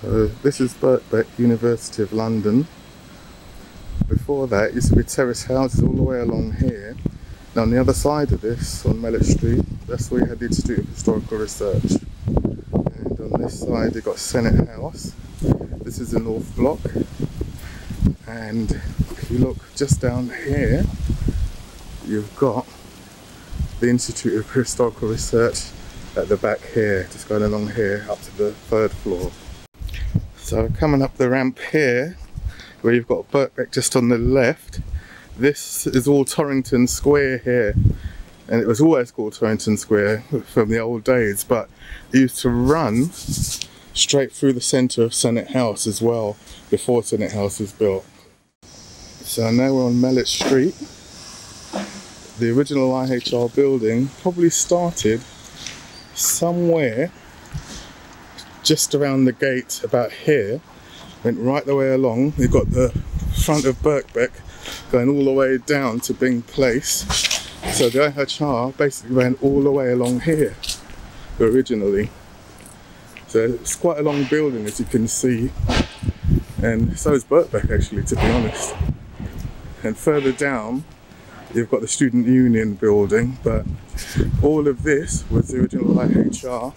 So this is Birkbeck, University of London. Before that it used to be terrace houses all the way along here. Now on the other side of this, on Mellett Street, that's where you had the Institute of Historical Research. And on this side you've got Senate House. This is the North Block. And if you look just down here, you've got the Institute of Historical Research at the back here, just going along here up to the 3rd floor. So coming up the ramp here, where you've got Birkbeck just on the left, this is all Torrington Square here, and it was always called Torrington Square from the old days, but it used to run straight through the centre of Senate House as well, before Senate House was built. So now we're on Mellett Street. The original IHR building probably started somewhere just around the gate about here, went right the way along. You've got the front of Birkbeck going all the way down to Byng Place. So the IHR basically went all the way along here originally. So it's quite a long building, as you can see, and so is Birkbeck actually, to be honest. And further down you've got the Student Union building, but all of this was the original IHR,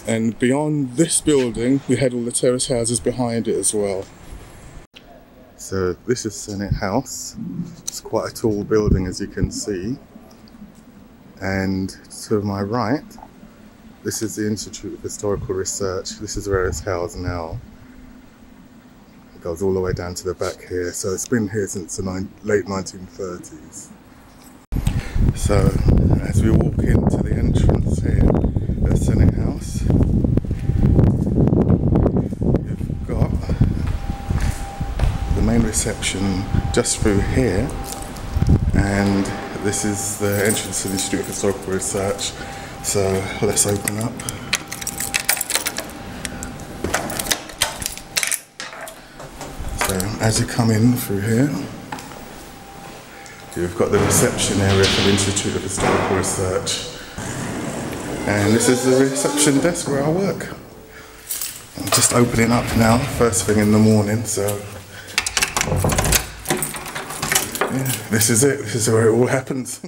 and beyond this building we had all the terrace houses behind it as well. So this is Senate House. It's quite a tall building, as you can see, and to my right this is the Institute of Historical Research. This is where it's housed now. It goes all the way down to the back here, so it's been here since the late 1930s. So as we walk into the entrance here at Senate House, you've got the main reception just through here, and this is the entrance to the Institute of Historical Research. So let's open up. So as you come in through here, you've got the reception area for the Institute of Historical Research, and this is the reception desk where I work. I'm just opening up now, first thing in the morning, so yeah, this is it, this is where it all happens.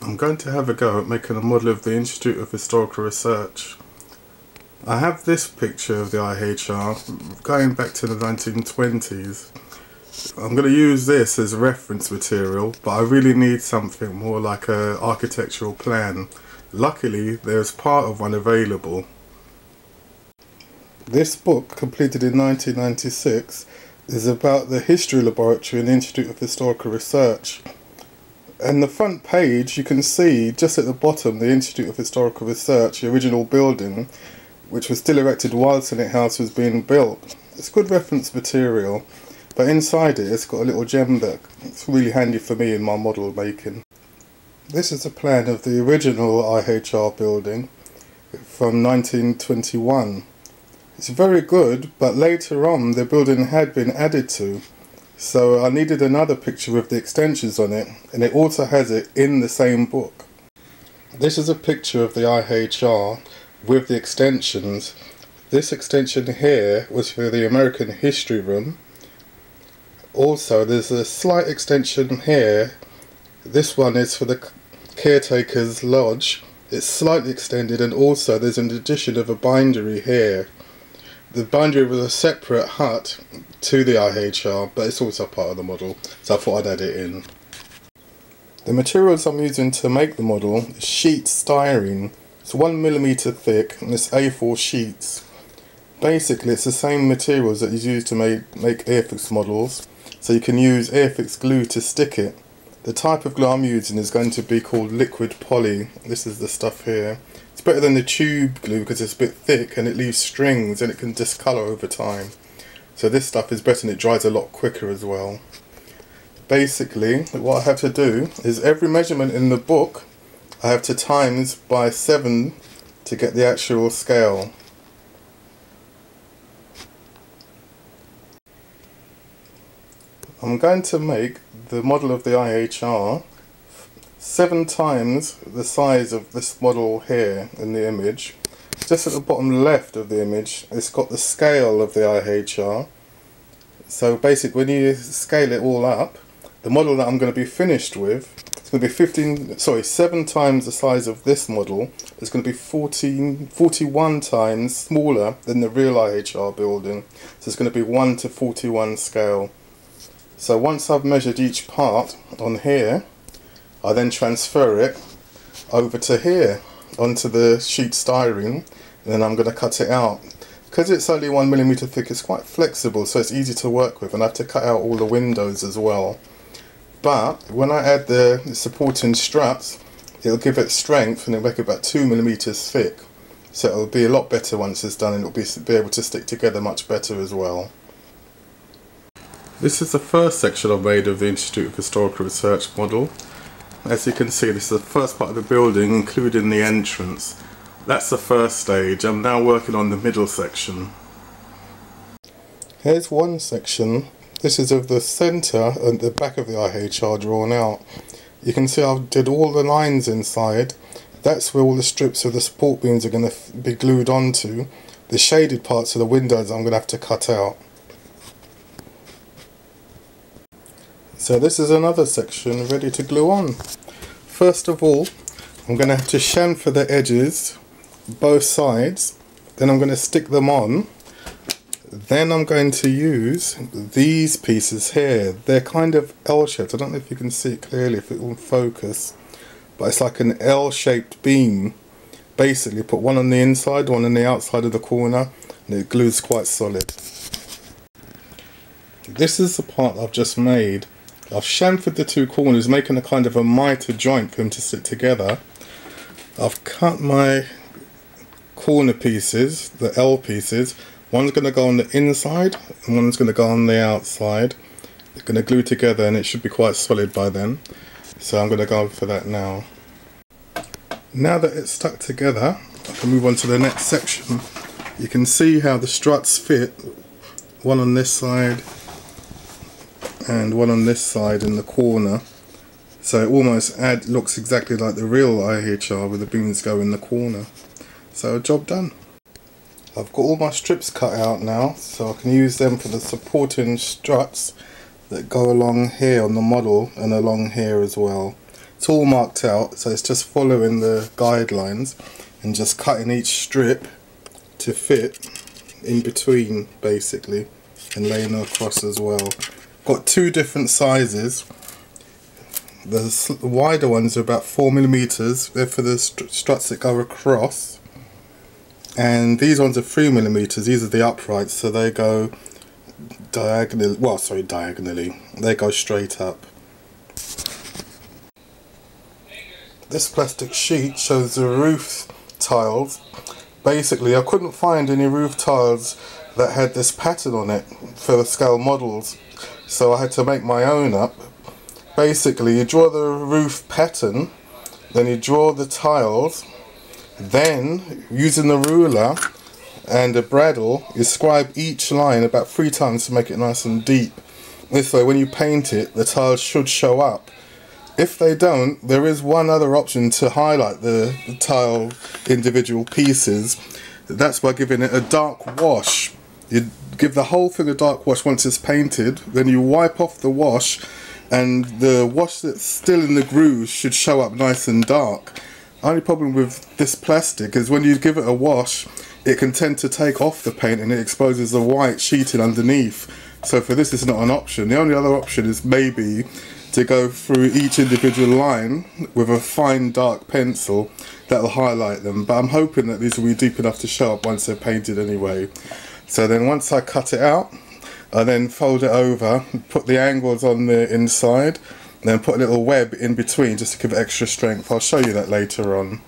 I'm going to have a go at making a model of the Institute of Historical Research. I have this picture of the IHR going back to the 1920s. I'm going to use this as reference material, but I really need something more like an architectural plan. Luckily, there's part of one available. This book, completed in 1996, is about the History Laboratory and Institute of Historical Research. And the front page, you can see just at the bottom the Institute of Historical Research, the original building, which was still erected while Senate House was being built. It's good reference material, but inside it it's got a little gem that it's really handy for me in my model making. This is a plan of the original IHR building from 1921. It's very good, but later on the building had been added to. So I needed another picture with the extensions on it, and it also has it in the same book. This is a picture of the IHR with the extensions. This extension here was for the American History Room. Also there's a slight extension here. This one is for the Caretaker's Lodge. It's slightly extended, and also there's an addition of a bindery here. The bindery was a separate hut to the IHR, but it's also part of the model, so I thought I'd add it in. The materials I'm using to make the model is sheet styrene. It's 1mm thick, and it's A4 sheets. Basically it's the same materials that you use to make Airfix models, so you can use Airfix glue to stick it. The type of glue I'm using is going to be called liquid poly. This is the stuff here. It's better than the tube glue because it's a bit thick and it leaves strings and it can discolour over time. So this stuff is better and it dries a lot quicker as well. Basically, what I have to do is every measurement in the book I have to times by 7 to get the actual scale. I'm going to make the model of the IHR 7 times the size of this model here in the image. Just at the bottom left of the image, it's got the scale of the IHR. So basically, when you scale it all up, the model that I'm going to be finished with, it's going to be 7 times the size of this model. It's going to be 41 times smaller than the real IHR building. So it's going to be 1:41 scale. So once I've measured each part on here, I then transfer it over to here onto the sheet styrene, and then I'm going to cut it out. Because it's only 1mm thick, it's quite flexible, so it's easy to work with, and I have to cut out all the windows as well. But when I add the supporting struts, it'll give it strength and it'll make it about 2mm thick. So it'll be a lot better once it's done, and it'll be able to stick together much better as well. This is the first section I've made of the Institute of Historical Research model. As you can see, this is the first part of the building, including the entrance. That's the first stage. I'm now working on the middle section. Here's one section. This is of the centre and the back of the IHR drawn out. You can see I did all the lines inside. That's where all the strips of the support beams are going to be glued onto. The shaded parts of the windows I'm going to have to cut out. So this is another section ready to glue on. First of all, I'm going to have to chamfer the edges, both sides, then I'm going to stick them on. Then I'm going to use these pieces here. They're kind of L-shaped. I don't know if you can see it clearly, if it will focus, but it's like an L-shaped beam. Basically, put one on the inside, one on the outside of the corner, and it glues quite solid. This is the part I've just made. I've chamfered the two corners, making a kind of a mitre joint for them to sit together. I've cut my corner pieces, the L pieces. One's going to go on the inside and one's going to go on the outside. They're going to glue together and it should be quite solid by then. So I'm going to go for that now. Now that it's stuck together, I can move on to the next section. You can see how the struts fit, one on this side and one on this side in the corner. So it almost looks exactly like the real IHR with the beams go in the corner. So job done. I've got all my strips cut out now, so I can use them for the supporting struts that go along here on the model and along here as well. It's all marked out, so it's just following the guidelines and just cutting each strip to fit in between basically, and laying them across as well. Got two different sizes. The wider ones are about 4mm, they're for the struts that go across, and these ones are 3mm, these are the uprights, so they go diagonally, well sorry, diagonally, they go straight up. This plastic sheet shows the roof tiles. Basically I couldn't find any roof tiles that had this pattern on it for the scale models, so I had to make my own up. Basically you draw the roof pattern, then you draw the tiles, then using the ruler and a bradawl you scribe each line about 3 times to make it nice and deep. This way when you paint it the tiles should show up. If they don't, there is one other option to highlight the tile individual pieces. That's by giving it a dark wash. You give the whole thing a dark wash once it's painted, then you wipe off the wash, and the wash that's still in the grooves should show up nice and dark. Only problem with this plastic is when you give it a wash, it can tend to take off the paint and it exposes the white sheeting underneath. So for this it's not an option. The only other option is maybe to go through each individual line with a fine dark pencil that will highlight them, but I'm hoping that these will be deep enough to show up once they're painted anyway. So then once I cut it out, I then fold it over, put the angles on the inside, and then put a little web in between just to give it extra strength. I'll show you that later on.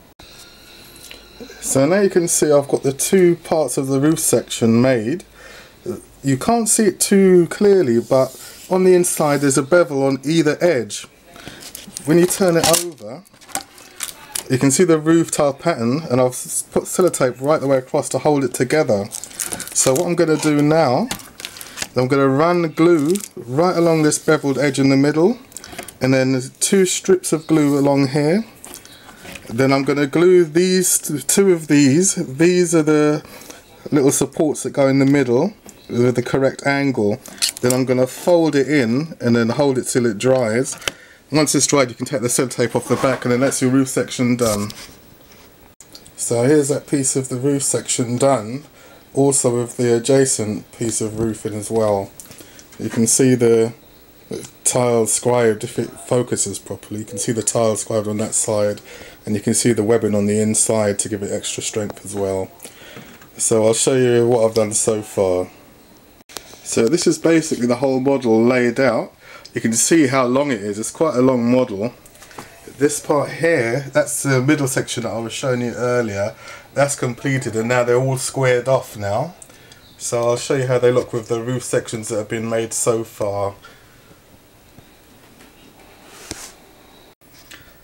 So now you can see I've got the two parts of the roof section made. You can't see it too clearly, but on the inside there's a bevel on either edge. When you turn it over, you can see the roof tile pattern, and I've put sellotape right the way across to hold it together. So what I'm going to do now, I'm going to run the glue right along this beveled edge in the middle, and then there's 2 strips of glue along here. Then I'm going to glue these, 2 of these. These are the little supports that go in the middle with the correct angle. Then I'm going to fold it in and then hold it till it dries. Once it's dried, you can take the sellotape off the back, and then that's your roof section done. So here's that piece of the roof section done, also with the adjacent piece of roofing as well. You can see the tile scribed, if it focuses properly. You can see the tile scribed on that side, and you can see the webbing on the inside to give it extra strength as well. So I'll show you what I've done so far. So this is basically the whole model laid out. You can see how long it is. It's quite a long model. This part here, that's the middle section that I was showing you earlier. That's completed, and now they're all squared off now. So I'll show you how they look with the roof sections that have been made so far.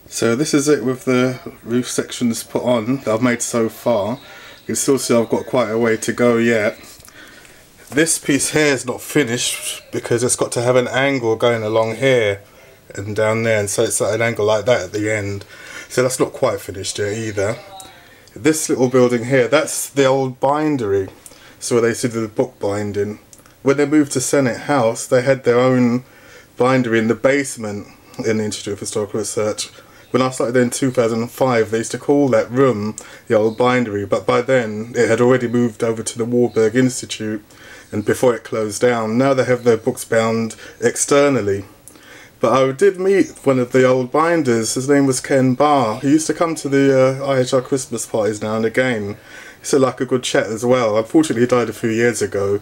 So this is it with the roof sections put on that I've made so far. You can still see I've got quite a way to go yet. This piece here is not finished because it's got to have an angle going along here and down there, and so it's at an angle like that at the end. So that's not quite finished yet either. This little building here, that's the old bindery. So where they used to do the book binding. When they moved to Senate House, they had their own bindery in the basement in the Institute of Historical Research. When I started there in 2005, they used to call that room the old bindery, but by then it had already moved over to the Warburg Institute, and before it closed down. Now they have their books bound externally. But I did meet one of the old binders. His name was Ken Barr. He used to come to the IHR Christmas parties now and again. He said like a good chat as well. Unfortunately he died a few years ago.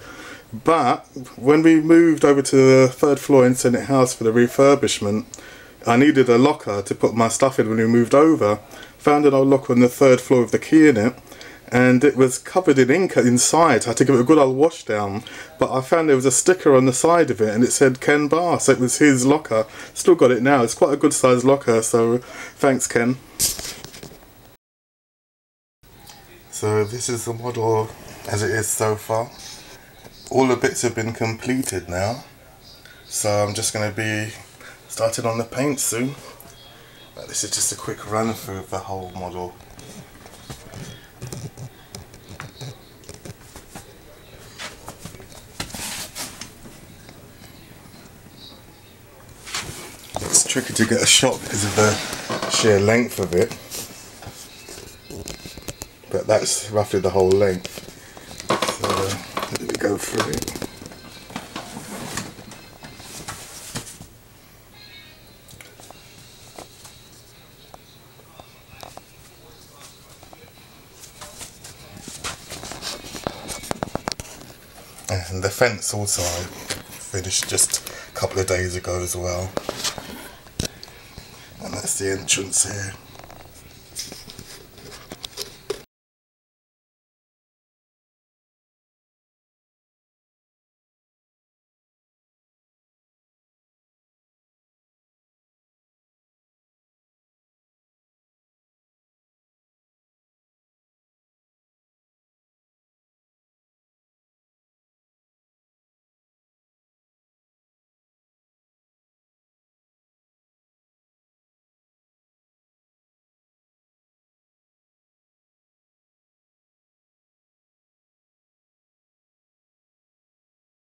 But when we moved over to the 3rd floor in Senate House for the refurbishment, I needed a locker to put my stuff in when we moved over. Found an old locker on the 3rd floor with the key in it, and it was covered in ink inside. I had to give it a good old wash down, but I found there was a sticker on the side of it and it said Ken Barr, so it was his locker. Still got it now. It's quite a good sized locker, so thanks Ken. So this is the model as it is so far. All the bits have been completed now, so I'm just going to be starting on the paint soon. But this is just a quick run through of the whole model. It's tricky to get a shot because of the sheer length of it, but that's roughly the whole length. So let me go through it. And the fence also I finished just a couple of days ago as well. And that's the entrance here.